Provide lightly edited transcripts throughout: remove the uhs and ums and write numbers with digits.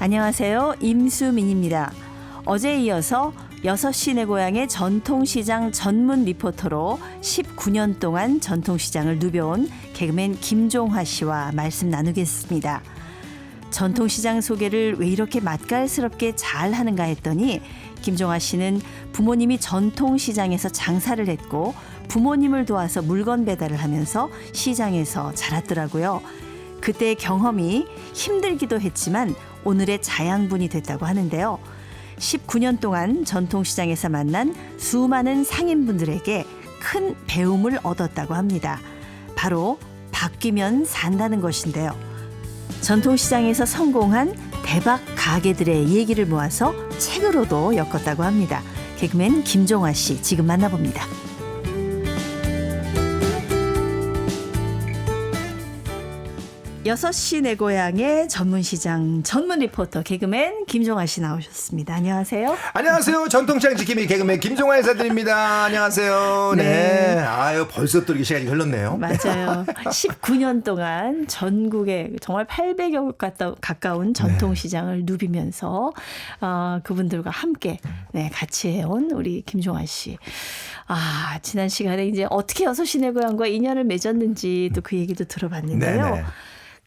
안녕하세요. 임수민입니다. 어제에 이어서 6시 내 고향의 전통시장 전문 리포터로 19년 동안 전통시장을 누벼온 개그맨 김종화 씨와 말씀 나누겠습니다. 전통시장 소개를 왜 이렇게 맛깔스럽게 잘 하는가 했더니 김종화 씨는 부모님이 전통시장에서 장사를 했고 부모님을 도와서 물건 배달을 하면서 시장에서 자랐더라고요. 그때의 경험이 힘들기도 했지만 오늘의 자양분이 됐다고 하는데요. 19년 동안 전통시장에서 만난 수많은 상인분들에게 큰 배움을 얻었다고 합니다. 바로 바뀌면 산다는 것인데요. 전통시장에서 성공한 대박 가게들의 얘기를 모아서 책으로도 엮었다고 합니다. 개그맨 김종화 씨 지금 만나봅니다. 6시 내 고향의 전문시장 전문 리포터 개그맨 김종화 씨 나오셨습니다. 안녕하세요. 안녕하세요. 전통시장 지킴이 개그맨 김종화 인사드립니다. 안녕하세요. 네. 아유, 벌써 또 이렇게 시간이 흘렀네요. 맞아요. 19년 동안 전국에 정말 800여 가까운 전통시장을 누비면서 그분들과 함께 같이 해온 우리 김종화 씨. 지난 시간에 이제 어떻게 6시 내 고향과 인연을 맺었는지 또 그 얘기도 들어봤는데요. 네네.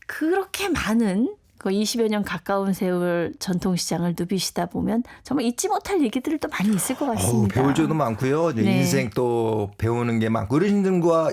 그렇게 많은 그 20여 년 가까운 세월 전통시장을 누비시다 보면 정말 잊지 못할 얘기들이 또 많이 있을 것 같습니다. 배울 점도 많고요. 인생 또 배우는 게 많고 어르신들과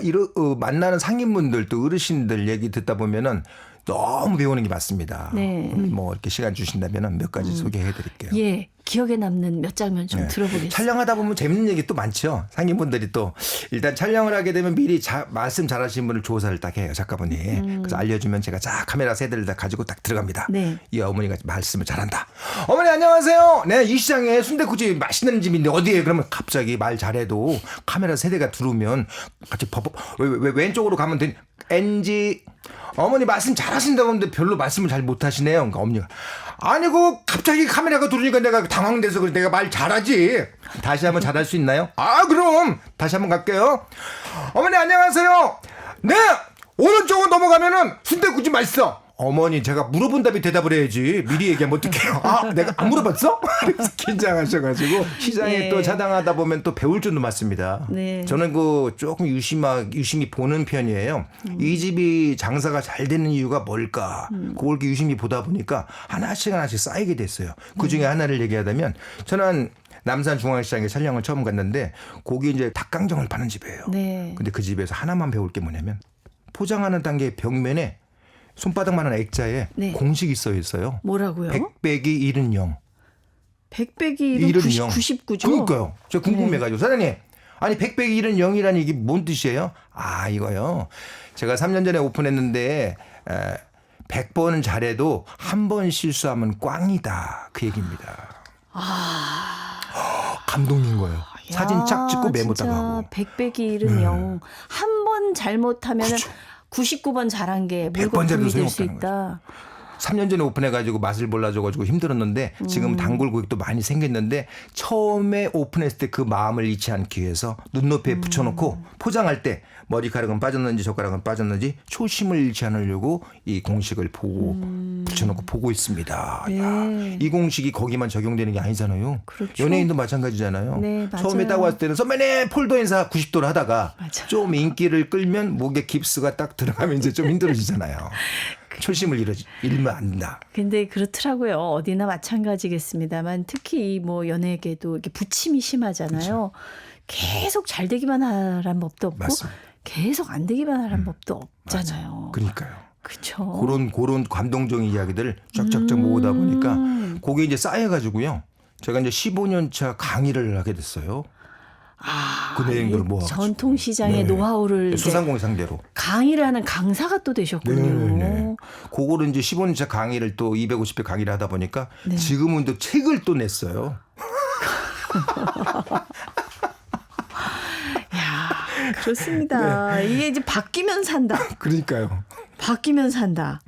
만나는 상인분들 또 어르신들 얘기 듣다 보면은 너무 배우는 게 많습니다. 네. 뭐 이렇게 시간 주신다면 몇 가지 소개해 드릴게요. 예. 기억에 남는 몇 장면 좀 들어보겠습니다. 촬영하다 보면 재밌는 얘기 또 많죠. 상인분들이 또 일단 촬영을 하게 되면 미리 말씀 잘하시는 분을 조사를 딱 해요. 작가분이. 그래서 알려주면 제가 카메라 세대를 다 가지고 딱 들어갑니다. 네. 이 어머니가 말씀을 잘한다. 어머니 안녕하세요. 네, 이 시장에 순댓국집 맛있는 집인데 어디에? 그러면 갑자기 말 잘해도 카메라 세대가 들어오면 같이 왜 왼쪽으로 가면 되니? NG. 어머니 말씀 잘하신다고 하는데 별로 말씀을 잘 못하시네요. 그러니까 어머니가 아니고 갑자기 카메라가 들어오니까 내가 당황돼서 그래. 내가 말 잘하지. 다시 한번 잘할 수 있나요? 그럼 다시 한번 갈게요. 어머니 안녕하세요. 네, 오른쪽으로 넘어가면은 순댓국집 맛있어. 어머니 제가 물어본 답이 대답을 해야지. 미리 얘기하면 어떡해요. 내가 안 물어봤어? 긴장하셔가지고 시장에 또 차당하다 보면 또 배울 줄도 많습니다. 네. 저는 조금 유심히 보는 편이에요. 이 집이 장사가 잘 되는 이유가 뭘까? 그걸 이렇게 유심히 보다 보니까 하나씩 쌓이게 됐어요. 그중에 하나를 얘기하자면 저는 남산 중앙시장에 촬영을 처음 갔는데 거기 이제 닭강정을 파는 집이에요. 네. 근데 그 집에서 하나만 배울 게 뭐냐면 포장하는 단계 벽면에 손바닥만한 액자에 공식이 써 있어요. 뭐라고요? 100 빼기 1은 0. 100 빼기 1은 99죠? 그러니까요. 제가 궁금해가지고 사장님, 아니 100 빼기 1은 0이라는 이게 뭔 뜻이에요? 이거요. 제가 3년 전에 오픈했는데 100번은 잘해도 한 번 실수하면 꽝이다. 그 얘기입니다. 감동인 거예요. 사진 쫙 찍고 메모다가 하고. 100 빼기 1은 0. 한 번 잘못하면 그렇죠. 99번 잘한 게 100번 잘해도 물거품이 될 수 소용없다는 있다. 3년 전에 오픈해가지고 맛을 몰라줘가지고 힘들었는데 지금 단골 고객도 많이 생겼는데 처음에 오픈했을 때 그 마음을 잃지 않기 위해서 눈높이에 붙여놓고 포장할 때 머리카락은 빠졌는지 젓가락은 빠졌는지 초심을 잃지 않으려고 이 공식을 보고 붙여놓고 보고 있습니다. 네. 이 공식이 거기만 적용되는 게 아니잖아요. 그렇죠. 연예인도 마찬가지잖아요. 네, 맞아요. 처음에 딱 왔을 때는 선배님 폴더 인사 90도로 하다가 맞아. 좀 인기를 끌면 목에 깁스가 딱 들어가면 이제 좀 힘들어지잖아요. 초심을 잃으면 안 된다. 근데 그렇더라고요. 어디나 마찬가지겠습니다만 특히 뭐 연예계도 이렇게 부침이 심하잖아요. 그렇죠. 계속 잘 되기만 하라는 법도 없고 맞습니다. 계속 안 되기만 하라는 법도 없잖아요. 그러니까요. 그렇죠. 그런 감동적인 이야기들을 쫙쫙쫙 모으다 보니까 그게 이제 쌓여가지고요. 제가 이제 15년 차 강의를 하게 됐어요. 그 내용들을 모아 전통시장의 노하우를 소상공인 상대로 강의를 하는 강사가 또 되셨군요. 네. 그거를 이제 15년 차 강의를 또 250회 강의를 하다 보니까 지금은 또 책을 또 냈어요. 야, 그렇습니다. 이게 이제 바뀌면 산다. 그러니까요. 바뀌면 산다.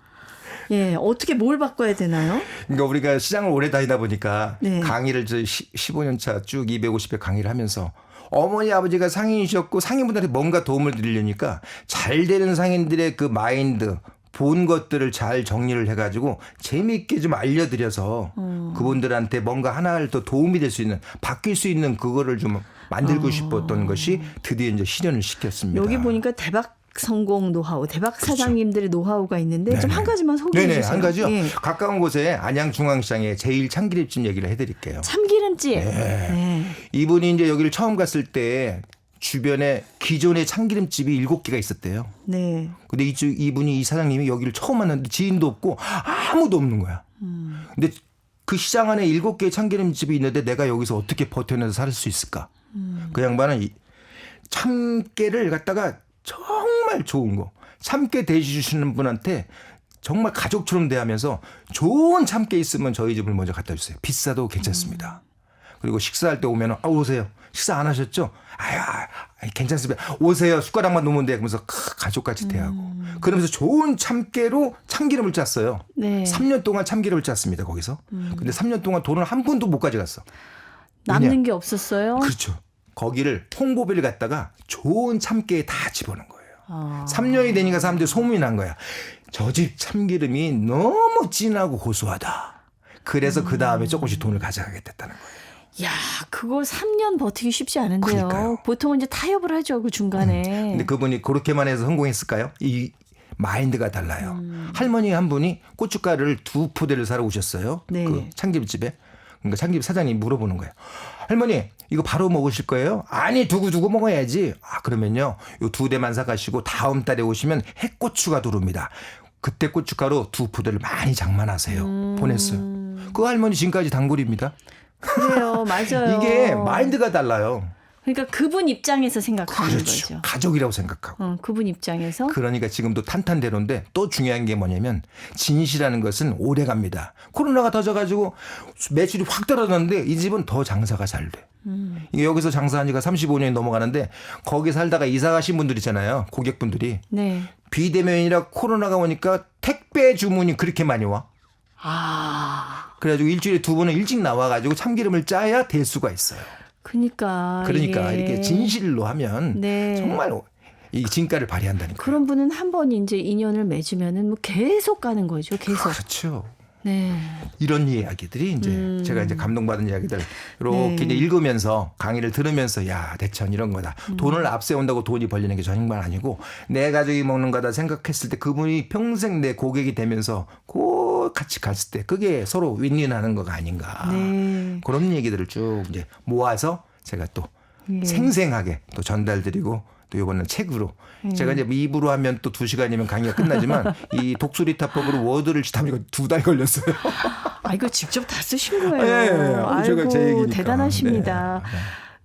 예, 어떻게 뭘 바꿔야 되나요? 그러니까 우리가 시장을 오래 다니다 보니까 네. 강의를 15년 차 쭉 250회 강의를 하면서 어머니 아버지가 상인이셨고 상인분들한테 뭔가 도움을 드리려니까 잘 되는 상인들의 그 마인드 본 것들을 잘 정리를 해가지고 재미있게 좀 알려드려서 그분들한테 뭔가 하나를 더 도움이 될 수 있는 바뀔 수 있는 그거를 좀 만들고 싶었던 것이 드디어 이제 실현을 시켰습니다. 여기 보니까 대박 성공 노하우, 대박 사장님들의 노하우가 있는데 좀 한 가지만 소개해 네네, 주세요. 한 가지요. 예. 가까운 곳에 안양중앙시장에 제일 참기름집 얘기를 해드릴게요. 참기름집. 네. 이분이 이제 여기를 처음 갔을 때 주변에 기존의 참기름집이 7개가 있었대요. 네. 근데 이분이 이 사장님이 여기를 처음 왔는데 지인도 없고 아무도 없는 거야. 근데 그 시장 안에 7개의 참기름집이 있는데 내가 여기서 어떻게 버텨내서 살 수 있을까? 그 양반은 이 참깨를 갖다가 정말 좋은 거 참깨 대주시는 분한테 정말 가족처럼 대하면서 좋은 참깨 있으면 저희 집을 먼저 갖다 주세요. 비싸도 괜찮습니다. 그리고 식사할 때 오면 오세요. 식사 안 하셨죠? 아유, 괜찮습니다. 오세요. 숟가락만 놓으면 돼. 그러면서 가족같이 대하고. 그러면서 좋은 참깨로 참기름을 짰어요. 네. 3년 동안 참기름을 짰습니다. 거기서. 근데 3년 동안 돈을 한 푼도 못 가져갔어. 남는 게 없었어요? 그렇죠. 거기를 홍보비를 갖다가 좋은 참깨에 다 집어넣은 거예요. 3년이 되니까 사람들이 소문이 난 거야. 저 집 참기름이 너무 진하고 고소하다. 그래서 그 다음에 조금씩 돈을 가져가게 됐다는 거예요. 야, 그거 3년 버티기 쉽지 않은데요. 그러니까요. 보통은 이제 타협을 하죠, 그 중간에. 근데 그분이 그렇게만 해서 성공했을까요? 이 마인드가 달라요. 할머니 한 분이 고춧가루를 2포대를 사러 오셨어요. 네. 그 참기름집에. 그러니까 참기름 사장님이 물어보는 거예요. 할머니 이거 바로 먹으실 거예요? 아니 두고 먹어야지. 아 그러면요. 요 2대만 사가시고 다음 달에 오시면 해고추가 들어옵니다. 그때 고춧가루 2포대를 많이 장만하세요. 보냈어요. 그 할머니 지금까지 단골입니다. 그래요, 맞아요. 이게 마인드가 달라요. 그러니까 그분 입장에서 생각하는 그렇죠. 거죠. 가족이라고 생각하고. 그분 입장에서. 그러니까 지금도 탄탄대로인데 또 중요한 게 뭐냐면 진실이라는 것은 오래 갑니다. 코로나가 터져가지고 매출이 확 떨어졌는데 이 집은 더 장사가 잘 돼. 이게 여기서 장사한 지가 35년이 넘어가는데 거기 살다가 이사 가신 분들 있잖아요. 고객분들이. 네. 비대면이라 코로나가 오니까 택배 주문이 그렇게 많이 와. 아. 그래가지고 일주일에 2번은 일찍 나와가지고 참기름을 짜야 될 수가 있어요. 그러니까 이게. 이렇게 진실로 하면 네. 정말 이 진가를 발휘한다니까. 그런 분은 한 번 이제 인연을 맺으면은 뭐 계속 가는 거죠. 계속. 그렇죠. 네. 이런 이야기들이 이제 제가 이제 감동받은 이야기들 이렇게 네. 이제 읽으면서 강의를 들으면서 야 대천 이런 거다. 돈을 앞세운다고 돈이 벌리는 게 정말 아니고 내 가족이 먹는 거다 생각했을 때 그분이 평생 내 고객이 되면서 꼭 같이 갔을 때 그게 서로 윈윈하는 거가 아닌가. 네. 그런 얘기들을 쭉 이제 모아서 제가 또 생생하게 또 전달드리고 또 이번엔 책으로 제가 이제 입으로 하면 또 2시간이면 강의가 끝나지만 이 독수리타법으로 워드를 치다보니까 2달 걸렸어요. 아, 이거 직접 다 쓰신 거예요. 네, 제가 제 아이고, 얘기니까. 대단하십니다. 네.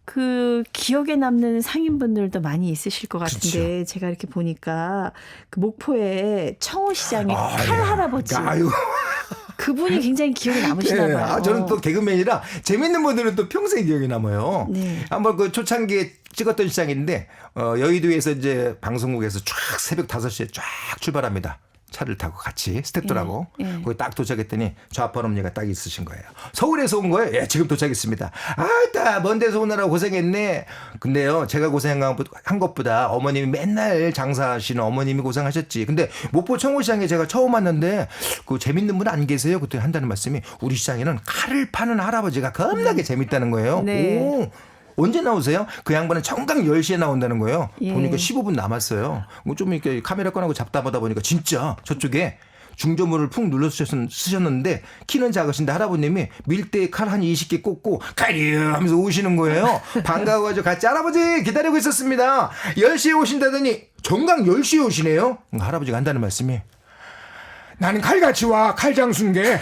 그 기억에 남는 상인분들도 많이 있으실 것 같은데 그렇죠. 제가 이렇게 보니까 그 목포의 청호시장의 칼 할아버지. 아유. 그분이 굉장히 기억에 남으시나 네. 봐요. 저는 또 개그맨이라 재밌는 분들은 또 평생 기억에 남아요. 네. 한번 그 초창기에 찍었던 시장인데 여의도에서 이제 방송국에서 쫙 새벽 5시에 쫙 출발합니다. 차를 타고 같이 스태프들하고 예. 거기 딱 도착했더니 좌판 엄니가 딱 있으신 거예요. 서울에서 온 거예요? 예, 지금 도착했습니다. 아따 먼 데서 오느라고 고생했네. 근데요 제가 고생한 것보다 어머님이 맨날 장사하시는 어머님이 고생하셨지. 근데 목포 청호시장에 제가 처음 왔는데 그 재밌는 분 안 계세요? 그때 한다는 말씀이 우리 시장에는 칼을 파는 할아버지가 겁나게 재밌다는 거예요. 네. 오. 언제 나오세요? 그 양반은 정각 10시에 나온다는 거예요. 예. 보니까 15분 남았어요. 뭐 좀 이렇게 카메라 꺼내고 잡다 보다 보니까 진짜 저쪽에 중저물을 푹 눌러 쓰셨는데 키는 작으신데 할아버님이 밀대에 칼 한 20개 꽂고 가리요 하면서 오시는 거예요. 반가워가지고 같이 할아버지 기다리고 있었습니다. 10시에 오신다더니 정각 10시에 오시네요. 할아버지가 한다는 말씀이 나는 칼같이 와 칼장수인게.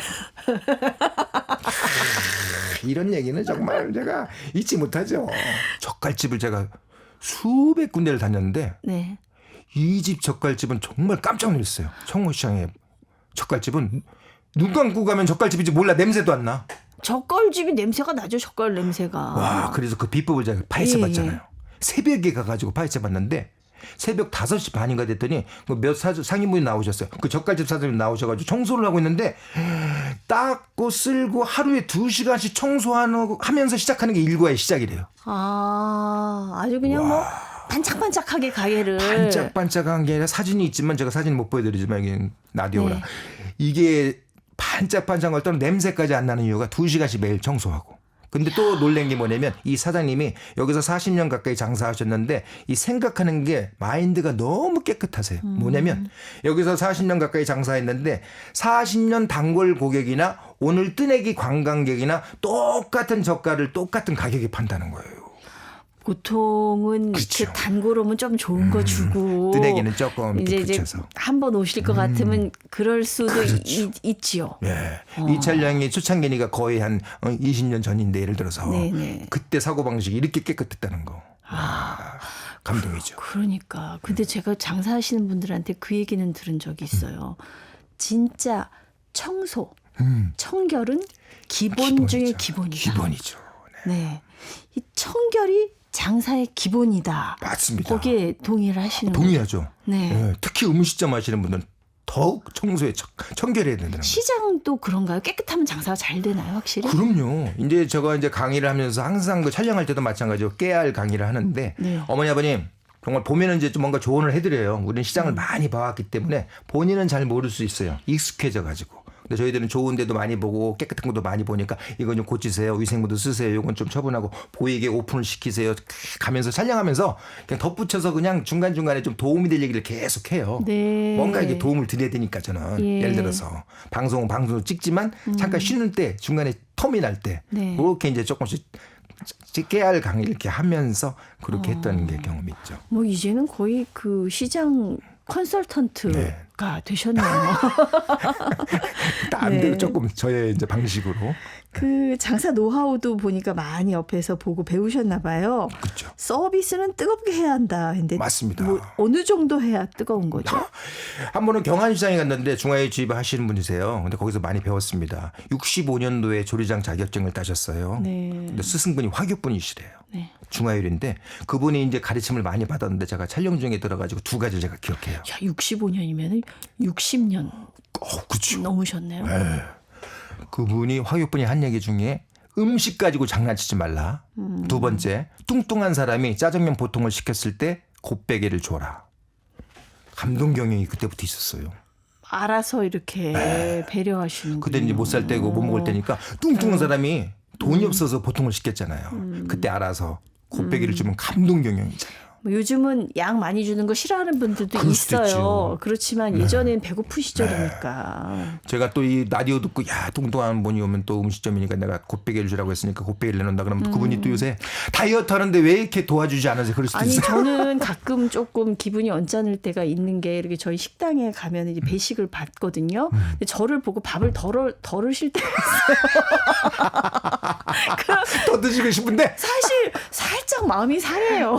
이런 얘기는 정말 제가 잊지 못하죠. 젓갈집을 제가 수백 군데를 다녔는데 네. 이 집 젓갈집은 정말 깜짝 놀랐어요. 청호시장에 젓갈집은 눈 감고 가면 젓갈집인지 몰라. 냄새도 안 나. 젓갈집이 냄새가 나죠. 젓갈 냄새가. 와, 그래서 그 비법을 제가 파헤쳐 봤잖아요. 새벽에 가가지고 파헤쳐 봤는데 새벽 5시 반인가 됐더니 몇 상인분이 나오셨어요. 그 젓갈집 사장님이 나오셔가지고 청소를 하고 있는데 닦고 쓸고 하루에 2시간씩 청소하면서 시작하는 게 일과의 시작이래요. 아, 아주 그냥 뭐 반짝반짝하게 가게를 반짝반짝한 게 아니라 사진이 있지만 제가 사진 못 보여드리지만 이게 라디오라 네. 이게 반짝반짝한 걸 떠나 냄새까지 안 나는 이유가 2시간씩 매일 청소하고. 근데 또 놀란 게 뭐냐면 이 사장님이 여기서 40년 가까이 장사하셨는데 이 생각하는 게 마인드가 너무 깨끗하세요. 뭐냐면 여기서 40년 가까이 장사했는데 40년 단골 고객이나 오늘 뜨내기 관광객이나 똑같은 젓갈을 똑같은 가격에 판다는 거예요. 보통은 그렇죠. 이렇게 단골 오면 좀 좋은 거 주고 뜨내기는 조금 이제 붙여서. 한 번 오실 것 같으면 그럴 수도 그렇죠. 있지요. 예. 이 촬영이 초창기니까 거의 한 20년 전인데 예를 들어서 네네. 그때 사고방식이 이렇게 깨끗했다는 거. 감동이죠. 그러니까. 근데 제가 장사하시는 분들한테 그 얘기는 들은 적이 있어요. 진짜 청소, 청결은 기본 중에 기본이다. 기본이죠. 네. 네. 이 청결이 장사의 기본이다. 맞습니다. 거기에 동의를 하시는 거예요. 동의하죠. 네. 예. 특히 음식점 하시는 분들은 더욱 청소에 청결해야 된다는 거예요. 시장도 그런가요? 깨끗하면 장사가 잘 되나요, 확실히? 그럼요. 이제 제가 이제 강의를 하면서 항상 그 촬영할 때도 마찬가지로 깨알 강의를 하는데 네. 어머니 아버님 정말 보면은 이제 좀 뭔가 조언을 해드려요. 우리는 시장을 많이 봐왔기 때문에 본인은 잘 모를 수 있어요. 익숙해져 가지고. 근데 저희들은 좋은 데도 많이 보고 깨끗한 것도 많이 보니까 이건 좀 고치세요. 위생모드 쓰세요. 이건 좀 처분하고 보이게 오픈을 시키세요. 가면서 촬영하면서 그냥 덧붙여서 그냥 중간중간에 좀 도움이 될 얘기를 계속 해요. 네. 뭔가 이게 도움을 드려야 되니까 저는 예. 예를 들어서 방송을 찍지만 잠깐 쉬는 때 중간에 텀이 날 때 네. 그렇게 이제 조금씩 깨알 강의 이렇게 하면서 그렇게 했던 게 경험이 있죠. 뭐 이제는 거의 그 시장 컨설턴트가 네. 되셨네요. 나름대로 네. 조금 저의 이제 방식으로. 그 장사 노하우도 보니까 많이 옆에서 보고 배우셨나 봐요. 그렇죠. 서비스는 뜨겁게 해야 한다. 근데 맞습니다. 뭐 어느 정도 해야 뜨거운 거죠? 한 번은 경안시장에 갔는데 중화에 주입하시는 분이세요. 근데 거기서 많이 배웠습니다. 65년도에 조리장 자격증을 따셨어요. 네. 근데 스승분이 화교분이시래요. 네. 중화요리인데 그분이 이제 가르침을 많이 받았는데 제가 촬영 중에 들어가지고 두 가지를 제가 기억해요. 야, 65년이면 60년 그렇죠. 넘으셨네요. 네. 그분이 화교분이 한 얘기 중에 음식 가지고 장난치지 말라. 두 번째, 뚱뚱한 사람이 짜장면 보통을 시켰을 때 곱빼기를 줘라. 감동 경영이 그때부터 있었어요. 알아서 이렇게 배려하시는 그때 이제 못 살 때고 못 먹을 때니까 뚱뚱한 사람이 돈이 없어서 보통을 시켰잖아요. 그때 알아서 곱빼기를 주면 감동 경영이잖아요. 뭐 요즘은 양 많이 주는 거 싫어하는 분들도 그럴 수도 있어요. 있죠. 그렇지만 예전엔 배고픈 시절이니까. 제가 또 이 라디오 듣고 야 뚱뚱한 분이 오면 또 음식점이니까 내가 곱빼기를 주라고 했으니까 곱빼기를 내놓는다 그러면 그분이 또 요새 다이어트 하는데 왜 이렇게 도와주지 않아서 그럴 수도 아니 있어요. 저는 가끔 조금 기분이 언짢을 때가 있는 게 이렇게 저희 식당에 가면 이제 배식을 받거든요. 근데 저를 보고 밥을 덜으실 때가 있어요. 그럼 더 드시고 싶은데 사실 살짝 마음이 상해요.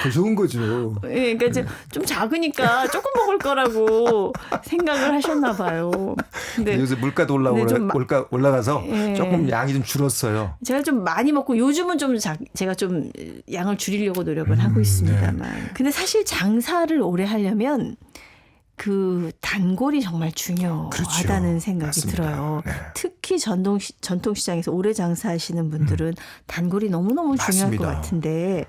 그 좋은 거죠. 예, 그러니까 이제 좀 작으니까 조금 먹을 거라고 생각을 하셨나 봐요. 근데 요새 물가도 근데 좀 올라가서 예. 조금 양이 좀 줄었어요. 제가 좀 많이 먹고 요즘은 좀 제가 좀 양을 줄이려고 노력을 하고 있습니다만. 근데 사실 장사를 오래 하려면 그 단골이 정말 중요하다는 그렇죠. 생각이 맞습니다. 들어요. 네. 특히 전통시장에서 오래 장사하시는 분들은 단골이 너무너무 중요할 것 맞습니다. 같은데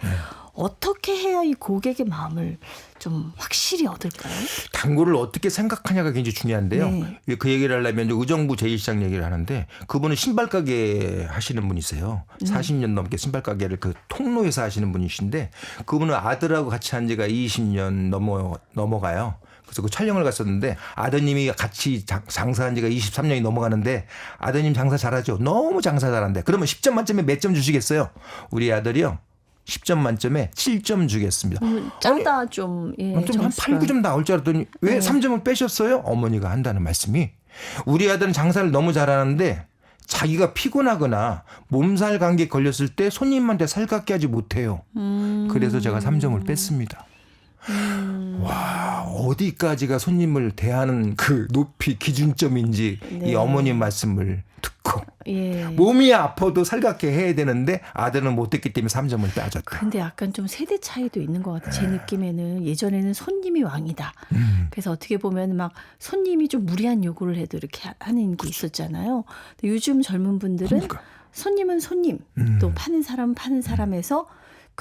어떻게 해야 이 고객의 마음을 좀 확실히 얻을까요? 단골을 어떻게 생각하냐가 굉장히 중요한데요. 네. 그 얘기를 하려면 이제 의정부 제1시장 얘기를 하는데 그분은 신발 가게 하시는 분이세요. 40년 넘게 신발 가게를 그 통로에서 하시는 분이신데 그분은 아들하고 같이 한 지가 20년 넘어가요. 그래서 그 촬영을 갔었는데 아드님이 같이 장사한 지가 23년이 넘어가는데 아드님 장사 잘하죠. 너무 장사 잘한대. 그러면 10점 만점에 몇 점 주시겠어요? 우리 아들이요. 10점 만점에 7점 주겠습니다. 짠다 좀. 예, 좀 한 8, 9점 나올 줄 알았더니 왜 3점을 빼셨어요? 어머니가 한다는 말씀이 우리 아들은 장사를 너무 잘하는데 자기가 피곤하거나 몸살 감기 걸렸을 때 손님한테 살갑게 하지 못해요. 그래서 제가 3점을 뺐습니다. 와, 어디까지가 손님을 대하는 그 높이 기준점인지 네. 이 어머님 말씀을 듣고 예. 몸이 아파도 살갑게 해야 되는데 아들은 못했기 때문에 3점을 따졌다. 근데 약간 좀 세대 차이도 있는 것 같아요. 제 느낌에는 예전에는 손님이 왕이다. 그래서 어떻게 보면 막 손님이 좀 무리한 요구를 해도 이렇게 하는 게 있었잖아요. 근데 요즘 젊은 분들은 그러니까. 손님은 손님, 또 파는 사람은 파는 사람에서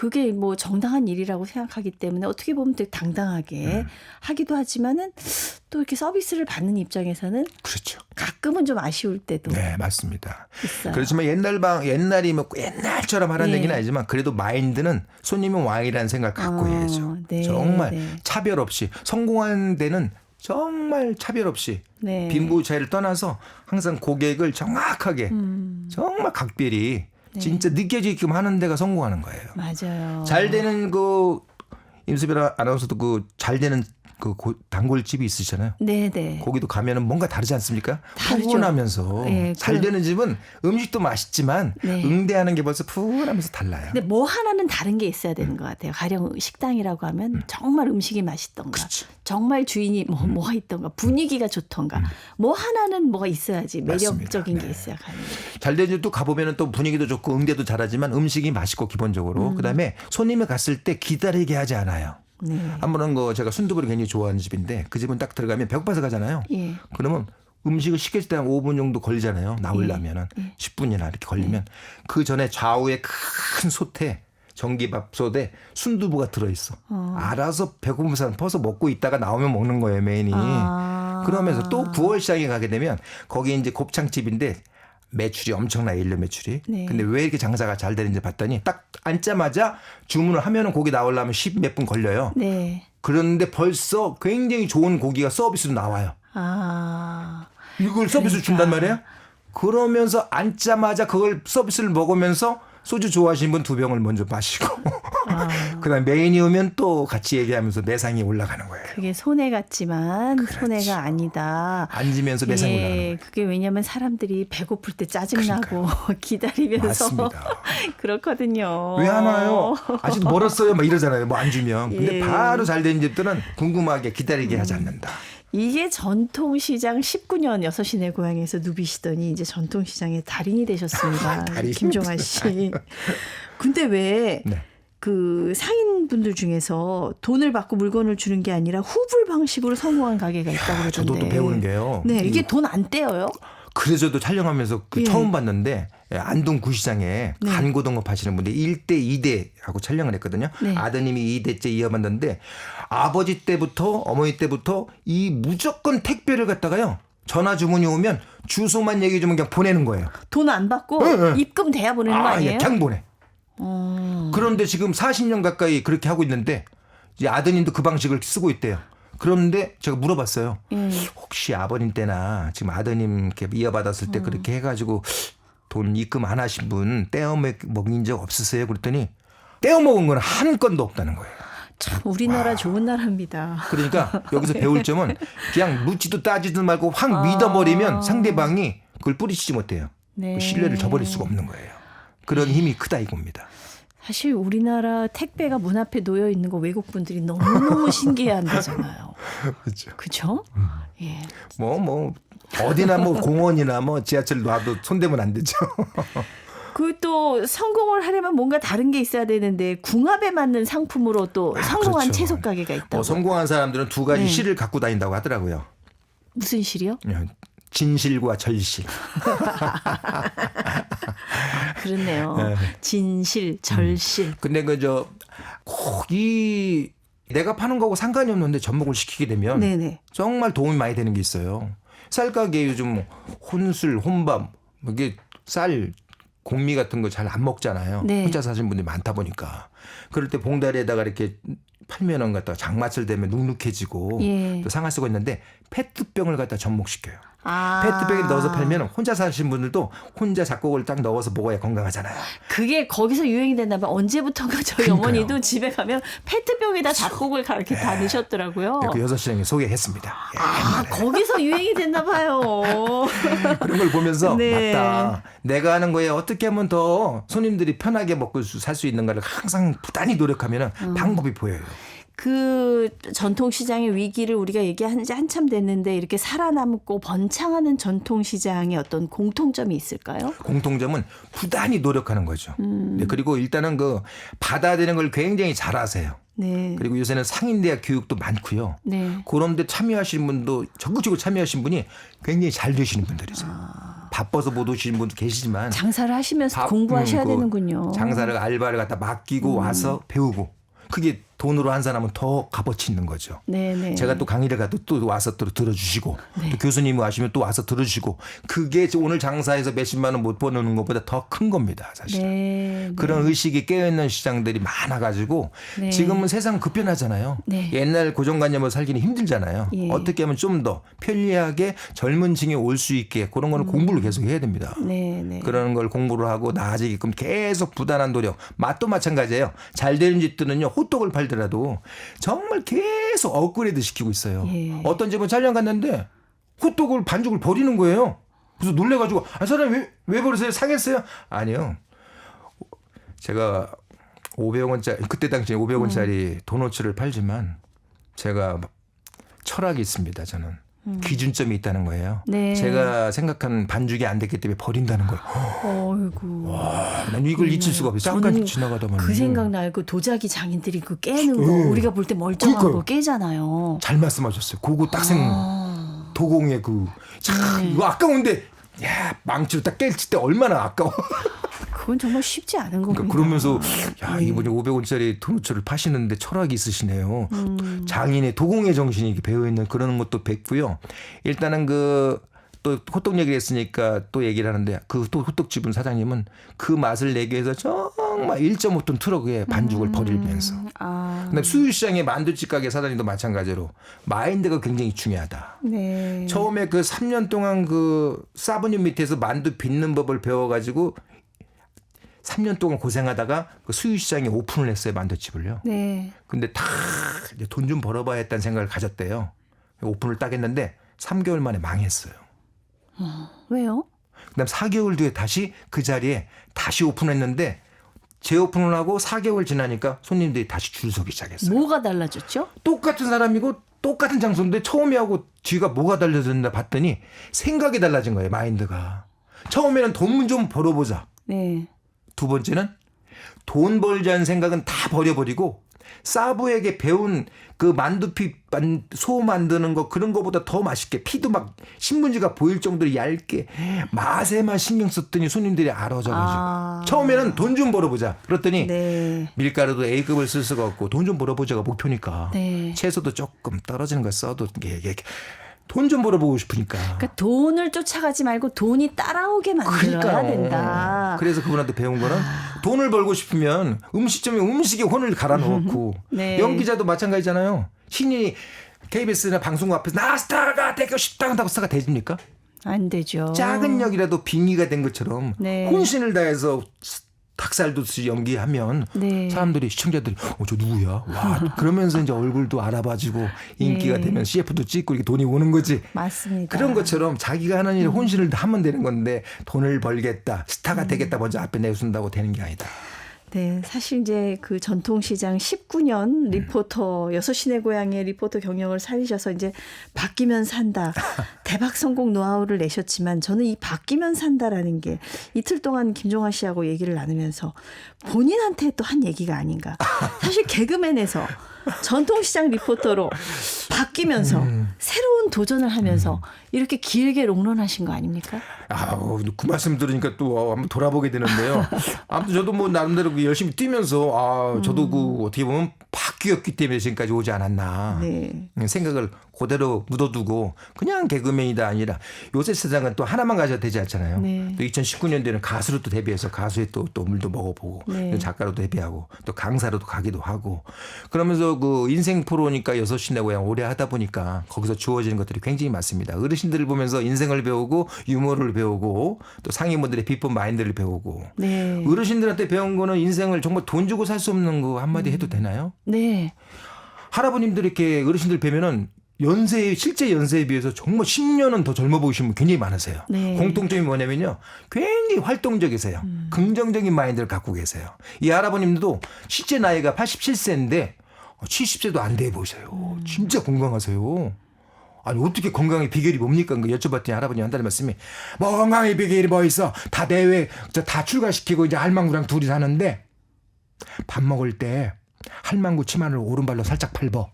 그게 뭐 정당한 일이라고 생각하기 때문에 어떻게 보면 되게 당당하게 하기도 하지만은 또 이렇게 서비스를 받는 입장에서는 그렇죠. 가끔은 좀 아쉬울 때도 네, 맞습니다. 있어요. 그렇지만 옛날이 뭐 옛날처럼 하라는 예. 얘기는 아니지만 그래도 마인드는 손님은 왕이라는 생각 갖고 해야죠. 네, 정말 네. 차별 없이 성공한 데는 정말 차별 없이 네. 빈부 차이를 떠나서 항상 고객을 정확하게 정말 각별히 진짜 느껴지게끔 하는 데가 성공하는 거예요. 맞아요. 잘 되는 그 임수빈 아나운서도 그 잘 되는 그 단골집이 있으시잖아요. 네네. 거기도 가면은 뭔가 다르지 않습니까? 다르죠. 푸근하면서 예, 잘 되는 집은 음식도 맛있지만 네. 응대하는 게 벌써 푸근하면서 달라요. 근데 뭐 하나는 다른 게 있어야 되는 것 같아요. 가령 식당이라고 하면 정말 음식이 맛있던가, 그렇지. 정말 주인이 뭐가 있던가, 분위기가 좋던가, 뭐 하나는 뭐가 있어야지 매력적인 맞습니다. 게 있어야 가는 거예요. 잘 되는 집도 가보면은 또 분위기도 좋고 응대도 잘하지만 음식이 맛있고 기본적으로 그다음에 손님이 갔을 때 기다리게 하지 않아요. 네. 한 번은 그 제가 순두부를 굉장히 좋아하는 집인데 그 집은 딱 들어가면 배고파서 가잖아요. 예. 그러면 음식을 시킬 때 한 5분 정도 걸리잖아요. 나오려면은 10분이나 이렇게 걸리면 그 전에 좌우에 큰 솥에 전기밥솥에 순두부가 들어있어. 알아서 배고픈 사람 퍼서 먹고 있다가 나오면 먹는 거예요, 메인이. 그러면서 또 9월 시장에 가게 되면 거기 이제 곱창집인데 매출이 엄청나요. 1년 매출이. 네. 근데 왜 이렇게 장사가 잘 되는지 봤더니 딱 앉자마자 주문을 하면은 고기 나오려면 10 몇 분 걸려요. 네. 그런데 벌써 굉장히 좋은 고기가 서비스로 나와요. 아. 이걸 서비스로 준단 말이에요? 그러면서 앉자마자 그걸 서비스를 먹으면서 소주 좋아하시는 분 2병을 먼저 마시고 그다음 메인이 오면 또 같이 얘기하면서 매상이 올라가는 거예요. 그게 손해 같지만 손해가 아니다. 앉으면서 매상이 올라가는 거예요. 그게 왜냐하면 사람들이 배고플 때 짜증나고 기다리면서 맞습니다. 그렇거든요. 왜 안 와요? 아직 멀었어요. 막 이러잖아요. 뭐 안 주면. 근데 예. 바로 잘 된 집들은 궁금하게 기다리게 하지 않는다. 이게 전통시장 19년 6시내 고향에서 누비시더니 이제 전통시장의 달인이 되셨습니다. 달인. 김종환 씨. 근데 왜 네. 그 상인분들 중에서 돈을 받고 물건을 주는 게 아니라 후불 방식으로 성공한 가게가 있다고 그러던데. 저도 또 배우는 게요. 네, 이게 돈 안 떼어요? 그래서 저도 촬영하면서 그 예. 처음 봤는데 안동 구시장에 네. 간고등어 파시는 분들 1대 2대하고 촬영을 했거든요. 네. 아드님이 2대째 이어받는데 아버지 때부터 어머니 때부터 이 무조건 택배를 갖다가요. 전화 주문이 오면 주소만 얘기해 주면 그냥 보내는 거예요. 돈 안 받고 네, 네. 입금 돼야 보내는 거 아니에요? 그냥 보내. 그런데 지금 40년 가까이 그렇게 하고 있는데 이제 아드님도 그 방식을 쓰고 있대요. 그런데 제가 물어봤어요. 혹시 아버님 때나 지금 아드님 이렇게 이어받았을 때 그렇게 해가지고 돈 입금 안 하신 분 떼어 먹인 적 없으세요? 그랬더니 떼어 먹은 건 한 건도 없다는 거예요. 참 우리나라 좋은 나라입니다. 그러니까 여기서 배울 점은 그냥 묻지도 따지도 말고 확 믿어버리면 상대방이 그걸 뿌리치지 못해요. 네. 그 신뢰를 저버릴 수가 없는 거예요. 그런 힘이 크다 이겁니다. 사실 우리나라 택배가 문 앞에 놓여 있는 거 외국 분들이 너무너무 신기해한다잖아요. 그렇죠. 그렇죠? 예. 뭐 어디나 뭐 공원이나 뭐 지하철 놔도 손대면 안 되죠. 그 또 성공을 하려면 뭔가 다른 게 있어야 되는데 궁합에 맞는 상품으로 또 성공한 그렇죠. 채소 가게가 있다고. 성공한 사람들은 두 가지 네. 실을 갖고 다닌다고 하더라고요. 무슨 실이요? 진실과 절실. 그렇네요. 네. 진실, 절실. 근데 꼭 이 내가 파는 거하고 상관이 없는데 접목을 시키게 되면 네네. 정말 도움이 많이 되는 게 있어요. 쌀가게 요즘 혼술, 혼밥 이게 쌀 공미 같은 거 잘 안 먹잖아요. 네. 혼자 사시는 분들이 많다 보니까 그럴 때 봉다리에다가 이렇게 팔면은 갖다가 장맛을 대면 눅눅해지고 예. 또 상할 수가 있는데 페트병을 갖다 접목시켜요. 아. 페트병에 넣어서 팔면 혼자 사시는 분들도 혼자 작곡을 딱 넣어서 먹어야 건강하잖아요. 그게 거기서 유행이 됐나 봐요. 언제부턴가 저희 그러니까요. 어머니도 집에 가면 페트병에다 잡곡을 이렇게 다 넣으셨더라고요. 그 6시장에 소개했습니다. 예. 아, 거기서 유행이 됐나 봐요. 그런 걸 보면서 네. 맞다. 내가 하는 거에 어떻게 하면 더 손님들이 편하게 먹고 살 수 있는가를 항상 부단히 노력하면 방법이 보여요. 그 전통시장의 위기를 우리가 얘기한 지 한참 됐는데 이렇게 살아남고 번창하는 전통시장의 어떤 공통점이 있을까요? 공통점은 부단히 노력하는 거죠. 네, 그리고 일단은 그 받아들이는 걸 굉장히 잘하세요. 네. 그리고 요새는 상인대학 교육도 많고요. 네. 그런데 참여하시는 분도 적극적으로 참여하신 분이 굉장히 잘 되시는 분들이세요. 바빠서 못 오시는 분도 계시지만 장사를 하시면서 공부하셔야 되는군요. 장사를 알바를 갖다 맡기고 와서 배우고 그게 돈으로 한 사람은 더 값어치 있는 거죠. 네네. 제가 또 강의를 가도 또 와서 또 들어주시고 네. 또 교수님이 와시면 또 와서 들어주시고 그게 오늘 장사해서 몇십만 원 못 버는 것보다 더 큰 겁니다. 사실. 네. 그런 의식이 깨어있는 시장들이 많아가지고 네. 지금은 세상 급변하잖아요. 네. 옛날 고정관념으로 살기는 힘들잖아요. 예. 어떻게 하면 좀 더 편리하게 젊은 층이 올 수 있게 그런 거는 공부를 계속 해야 됩니다. 네네. 그런 걸 공부를 하고 나아지게끔 계속 부단한 노력. 맛도 마찬가지예요. 잘 되는 집들은요. 호떡을 팔더라도 정말 계속 업그레이드 시키고 있어요. 예. 어떤 집은 촬영 갔는데 호떡을 반죽을 버리는 거예요. 그래서 놀래가지고 사장님 왜 버리세요? 상했어요? 아니요. 제가 500원짜리 그때 당시에 500원짜리 도너츠를 팔지만 제가 철학이 있습니다. 저는. 기준점이 있다는 거예요. 네. 제가 생각한 반죽이 안 됐기 때문에 버린다는 거예요. 어이구. 난 이걸 잊을 수가 없어요. 잠깐 저는 지나가다만. 그 생각나요. 그 도자기 장인들이 그 깨는 거 우리가 볼 때 멀쩡한 그러니까요. 거 깨잖아요. 잘 말씀하셨어요. 그거 딱 도공의 이거 아까운데 야 망치로 딱 깰 때 얼마나 아까워. 그건 정말 쉽지 않은 겁니다. 그러면서 야 이분이 500원짜리 도너츠를 파시는데 철학이 있으시네요. 장인의 도공의 정신이 배어 있는 그런 것도 뵙고요. 일단은 또 호떡 얘기를 했으니까 또 얘기를 하는데 그 또 호떡집은 사장님은 그 맛을 내기 위해서 정말 1.5톤 트럭에 반죽을 버리면서. 근데 수유시장의 만두집 가게 사장님도 마찬가지로 마인드가 굉장히 중요하다. 네. 처음에 그 3년 동안 그 사부님 밑에서 만두 빚는 법을 배워가지고 3년 동안 고생하다가 그 수유시장에 오픈을 했어요. 만두집을요. 네. 근데 다 돈 좀 벌어봐야 했다는 생각을 가졌대요. 오픈을 딱 했는데 3개월 만에 망했어요. 왜요? 그다음 4개월 뒤에 다시 그 자리에 다시 오픈했는데 재오픈을 하고 4개월 지나니까 손님들이 다시 줄 서기 시작했어요. 뭐가 달라졌죠? 똑같은 사람이고 똑같은 장소인데 처음이하고 뒤가 뭐가 달라졌나 봤더니 생각이 달라진 거예요. 마인드가. 처음에는 돈 좀 벌어보자. 네. 두 번째는 돈 벌자는 생각은 다 버려버리고 사부에게 배운 그 만두피 소 만드는 거 그런 거보다 더 맛있게 피도 막 신문지가 보일 정도로 얇게 맛에만 신경 썼더니 손님들이 알아져가지고 처음에는 돈 좀 벌어보자 그랬더니 네. 밀가루도 A급을 쓸 수가 없고 돈 좀 벌어보자가 목표니까 네. 채소도 조금 떨어지는 걸 써도 이게 돈 좀 벌어보고 싶으니까. 그러니까 돈을 쫓아가지 말고 돈이 따라오게 만들어야 그러니까요. 된다. 그래서 그분한테 배운 거는 돈을 벌고 싶으면 음식점에 음식에 혼을 갈아 넣고 네. 연기자도 마찬가지잖아요. 신인이 KBS나 방송국 앞에서 나 스타가 되고 싶다 한다고 스타가 되집니까? 안 되죠. 작은 역이라도 빙의가 된 것처럼 네. 혼신을 다해서 닭살도시 연기하면 네. 사람들이 시청자들이 저 누구야? 와 그러면서 이제 얼굴도 알아봐지고 인기가 네. 되면 CF도 찍고 이렇게 돈이 오는 거지. 맞습니다. 그런 것처럼 자기가 하는 일에 혼신을 하면 되는 건데 돈을 벌겠다, 스타가 되겠다 먼저 앞에 내순다고 되는 게 아니다. 네, 사실 이제 그 전통시장 19년 리포터 6시내 고향의 리포터 경력을 살리셔서 이제 바뀌면 산다. 대박 성공 노하우를 내셨지만 저는 이 바뀌면 산다라는 게 이틀 동안 김종환 씨하고 얘기를 나누면서 본인한테 또 한 얘기가 아닌가. 사실 개그맨에서 전통시장 리포터로 바뀌면서 새로운 도전을 하면서 이렇게 길게 롱런하신 거 아닙니까? 그 말씀 들으니까 또 한번 돌아보게 되는데요. 아무튼 저도 뭐 나름대로 열심히 뛰면서 저도 그 어떻게 보면 바뀌었기 때문에 지금까지 오지 않았나 네. 생각을 그대로 묻어두고 그냥 개그맨이다 아니라 요새 세상은 또 하나만 가져도 되지 않잖아요. 네. 또 2019년도에는 가수로 또 데뷔해서 가수의 또 물도 먹어보고 네. 작가로 데뷔하고 또 강사로도 가기도 하고 그러면서 그 인생 프로니까 6시 내 고향 오래 하다 보니까 거기서 주어지는 것들이 굉장히 많습니다. 어르신들을 보면서 인생을 배우고 유머를 배우고 또 상인분들의 비법 마인드를 배우고 네. 어르신들한테 배운 거는 인생을 정말 돈 주고 살 수 없는 거 한마디 해도 되나요? 네. 할아버님들 이렇게 어르신들 뵈면은 실제 연세에 비해서 정말 10년은 더 젊어 보이시는 분 굉장히 많으세요. 네. 공통점이 뭐냐면요. 굉장히 활동적이세요. 긍정적인 마인드를 갖고 계세요. 이 할아버님도 실제 나이가 87세인데 70세도 안 돼 보이세요. 진짜 건강하세요. 아니 어떻게 건강의 비결이 뭡니까? 여쭤봤더니 할아버님 한다는 말씀이 뭐 건강의 비결이 뭐 있어? 다 내외 다 출가시키고 이제 할망구랑 둘이 사는데 밥 먹을 때 할망구 치마를 오른발로 살짝 밟어.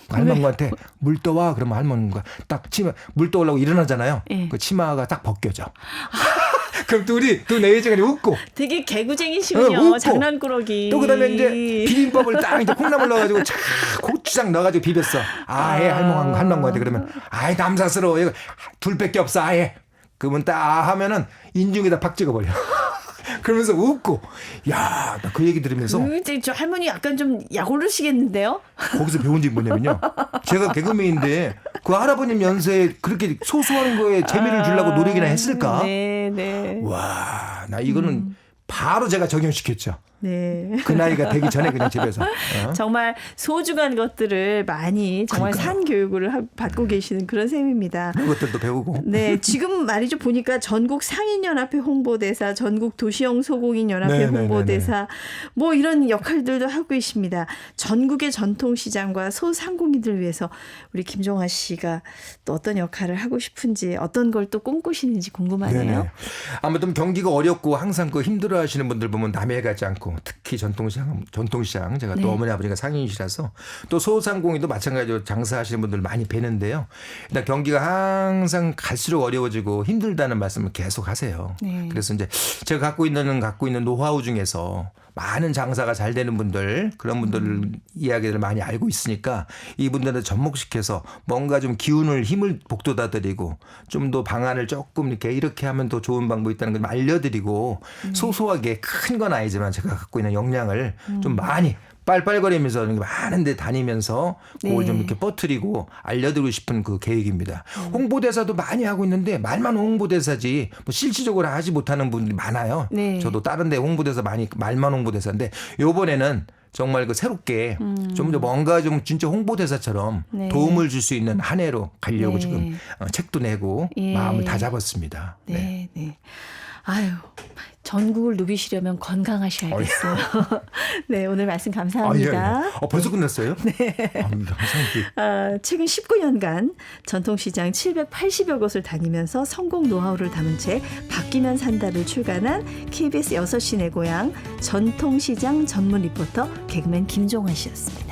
할망구한테 물 떠와 그러면 할망구가 딱 치마 물 떠오려고 일어나잖아요. 예. 그 치마가 딱 벗겨져. 그럼 두 내외지간이 웃고. 되게 개구쟁이시군요. 웃고. 장난꾸러기. 또 그다음에 이제 비빔밥을 딱 이제 콩나물 넣어가지고 차 고추장 넣어가지고 비볐어. 아예 할망구한테 그러면 아예 남사스러워. 이거 둘밖에 없어 아예. 그러면 딱 하면은 인중에다 팍 찍어버려. 그러면서 웃고. 야, 나 그 얘기 들으면서 저 할머니 약간 좀 약오르시겠는데요? 거기서 배운 게 뭐냐면요. 제가 개그맨인데 그 할아버님 연세에 그렇게 소소한 거에 재미를 주려고 노력이나 했을까? 네. 와, 나 이거는 바로 제가 적용시켰죠. 네. 그 나이가 되기 전에 그냥 집에서. 정말 소중한 것들을 많이 정말 그러니까요. 산 교육을 받고 계시는 그런 셈입니다. 그것들도 배우고. 네, 지금 말이죠 보니까 전국 상인연합회 홍보대사, 전국 도시형 소공인연합회 네네네네. 홍보대사, 뭐 이런 역할들도 하고 계십니다. 전국의 전통시장과 소상공인들 위해서 우리 김종화 씨가 또 어떤 역할을 하고 싶은지, 어떤 걸 또 꿈꾸시는지 궁금하네요. 네네. 아무튼 경기가 어렵고 항상 그 힘들어하시는 분들 보면 남해 가지 않고 특히 전통시장 제가 또 네. 어머니 아버지가 상인이시라서 또 소상공인도 마찬가지로 장사하시는 분들 많이 뵈는데요. 일단 경기가 항상 갈수록 어려워지고 힘들다는 말씀을 계속 하세요. 네. 그래서 이제 제가 갖고 있는 노하우 중에서 많은 장사가 잘 되는 분들 그런 분들 이야기들을 많이 알고 있으니까 이분들을 접목시켜서 뭔가 좀 힘을 북돋아드리고 좀 더 방안을 조금 이렇게 하면 더 좋은 방법이 있다는 걸 좀 알려드리고 소소하게 큰 건 아니지만 제가 갖고 있는 역량을 좀 많이 빨빨거리면서 많은 데 다니면서 그걸 네. 좀 이렇게 퍼뜨리고 알려드리고 싶은 그 계획입니다. 홍보대사도 많이 하고 있는데 말만 홍보대사지 뭐 실질적으로 하지 못하는 분들이 많아요. 네. 저도 다른 데 홍보대사 말만 홍보대사인데 요번에는 정말 그 새롭게 좀 더 뭔가 좀 진짜 홍보대사처럼 네. 도움을 줄 수 있는 한 해로 가려고 네. 지금 책도 내고 예. 마음을 다 잡았습니다. 네. 네. 아유, 전국을 누비시려면 건강하셔야겠어요. 네, 오늘 말씀 감사합니다. 벌써 끝났어요? 네. 항상 최근 19년간 전통시장 780여 곳을 다니면서 성공 노하우를 담은 책 바뀌면 산다를 출간한 KBS 6시 내 고향 전통시장 전문 리포터 개그맨 김종환 씨였습니다.